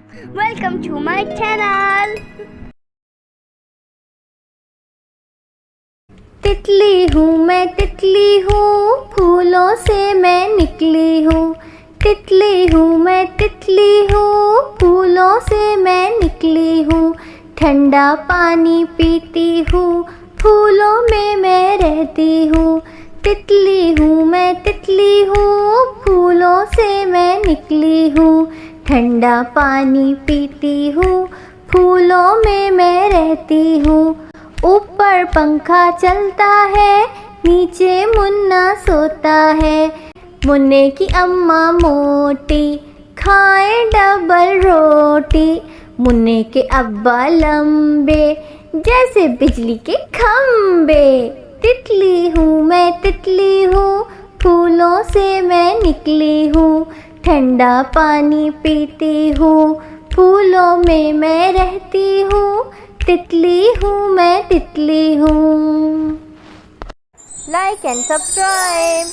Welcome to my channel. तितली हूँ मैं तितली हूँ, फूलों से मैं निकली हूँ। तितली हूँ मैं तितली हूँ, फूलों से मैं निकली हूँ। ठंडा पानी पीती हूँ, फूलों में मैं रहती हूँ। तितली हूँ मैं तितली हूँ, फूलों से मैं निकली हूँ। ठंडा पानी पीती हूँ, फूलों में मैं रहती हूँ। ऊपर पंखा चलता है, नीचे मुन्ना सोता है। मुन्ने की अम्मा मोटी, खाए डबल रोटी। मुन्ने के अब्बा लंबे, जैसे बिजली के खंबे। तितली हूँ मैं तितली हूँ, फूलों से मैं निकली हूँ। ठंडा पानी पीती हूँ, फूलों में मैं रहती हूँ। तितली हूँ मैं तितली हूँ। Like and subscribe.